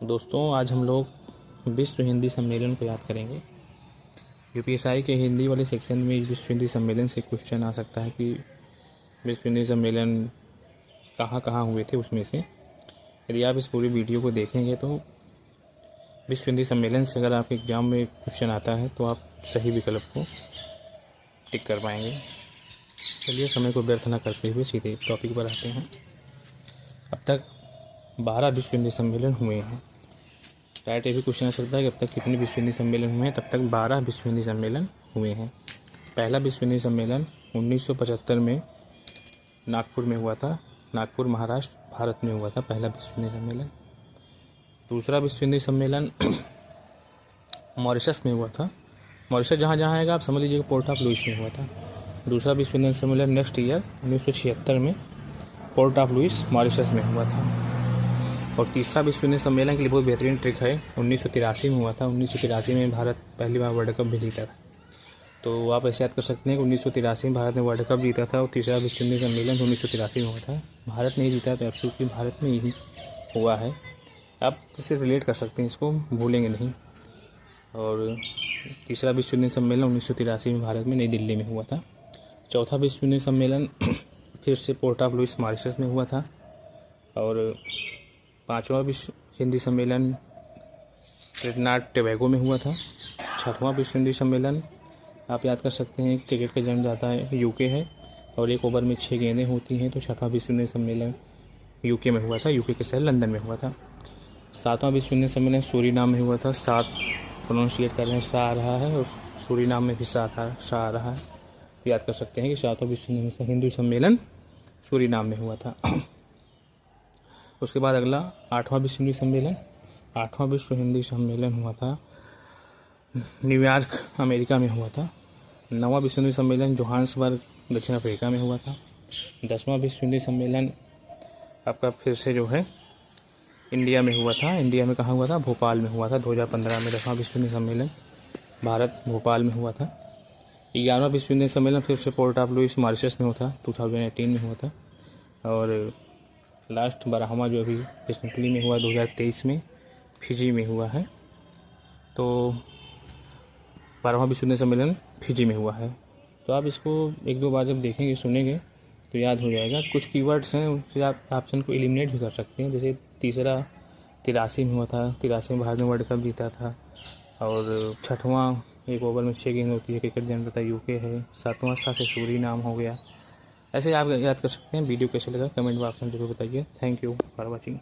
दोस्तों, आज हम लोग विश्व हिंदी सम्मेलन को याद करेंगे। यूपीएसआई के हिंदी वाले सेक्शन में विश्व हिंदी सम्मेलन से क्वेश्चन आ सकता है कि विश्व हिंदी सम्मेलन कहाँ कहाँ हुए थे। उसमें से यदि आप इस पूरी वीडियो को देखेंगे तो विश्व हिंदी सम्मेलन से अगर आपके एग्ज़ाम में क्वेश्चन आता है तो आप सही विकल्प को टिक कर पाएंगे। चलिए, समय को व्यर्थ न करते हुए सीधे टॉपिक पर आते हैं। अब तक 12 विश्व हिंदी सम्मेलन हुए हैं। डायरेक्ट ये भी क्वेश्चन आ सकता है कि अब तक कितने विश्व हिंदी सम्मेलन हुए हैं। तब तक 12 विश्व हिंदी सम्मेलन हुए हैं। पहला विश्व हिंदी सम्मेलन 1975 में नागपुर में हुआ था। नागपुर, महाराष्ट्र, भारत में हुआ था पहला विश्व हिंदी सम्मेलन। दूसरा विश्व हिंदी सम्मेलन मॉरिशस में हुआ था। मॉरिशस जहाँ जहाँ आएगा आप समझ लीजिएगा पोर्ट ऑफ लुइस में हुआ था। दूसरा विश्व हिंदी सम्मेलन नेक्स्ट ईयर 1976 में पोर्ट ऑफ लुइस, मॉरिशस में हुआ था। और तीसरा विश्व हिंदी सम्मेलन के लिए बहुत बेहतरीन ट्रिक है, 1983 में हुआ था। 1983 में भारत पहली बार वर्ल्ड कप भी जीता था। तो आप ऐसे याद कर सकते हैं कि 1983 में भारत ने वर्ल्ड कप जीता था और तीसरा विश्व हिंदी सम्मेलन 1983 में हुआ था। भारत ने ही जीता तो एब्सोल्युटली भारत में ही हुआ है। आप इससे रिलेट कर सकते हैं, इसको भूलेंगे नहीं। और तीसरा विश्व हिंदी सम्मेलन 1983 में भारत में नई दिल्ली में हुआ था। चौथा विश्व हिंदी सम्मेलन फिर से पोर्ट ऑफ लुइस, मॉरिशस में हुआ था। और पाँचवा विश्व हिंदी सम्मेलन ट्रिनिडाद टोबैगो में हुआ था। छठवां विश्व हिंदी सम्मेलन आप याद कर सकते हैं, क्रिकेट का जन्मदाता है यूके है और एक ओवर में 6 गेंदें होती हैं। तो छठवां विश्व हिंदी सम्मेलन यूके में हुआ था, यूके के शहर लंदन में हुआ था। सातवां विश्व हिंदी सम्मेलन सूरीनाम में हुआ था। सात प्रोनाउंशिएट कर रहे हैं, सा आ रहा है और सूरीनाम में भी सा आ रहा है। याद कर सकते हैं कि सातवां विश्व हिंदी सम्मेलन सूरीनाम में हुआ था। उसके बाद अगला 8वां विश्व हिंदी सम्मेलन। 8वां विश्व हिंदी सम्मेलन हुआ था न्यूयॉर्क, अमेरिका में हुआ था। 9वां विश्व हिंदी सम्मेलन जोहान्सबर्ग, दक्षिण अफ्रीका में हुआ था। 10वां विश्व हिंदी सम्मेलन आपका फिर से जो है इंडिया में हुआ था। इंडिया में कहाँ हुआ था? भोपाल में हुआ था 2015 में। 10वां विश्व हिंदी सम्मेलन भारत, भोपाल में हुआ था। 11वां विश्व हिंदी सम्मेलन फिर से पोर्ट ऑफ लुइस, मॉरिशस में हुआ था, 2018 में हुआ था। और लास्ट 12वां जो अभी रिसेंटली में हुआ 2023 में फिजी में हुआ है। तो 12वां विश्व हिंदी सम्मेलन फिजी में हुआ है। तो आप इसको एक दो बार जब देखेंगे, सुनेंगे तो याद हो जाएगा। कुछ कीवर्ड्स हैं उससे आप ऑप्शन को एलिमिनेट भी कर सकते हैं। जैसे तीसरा 83 में हुआ था, 83 में भारत ने वर्ल्ड कप जीता था। और छठवां एक ओवर में 6 गेंद होती है, क्रिकेट जन्मदाता यूके है। 7वां सा से सूरीनाम हो गया। ऐसे आप याद कर सकते हैं। वीडियो कैसे लगा कमेंट बॉक्स में जरूर बताइए। Thank you for watching.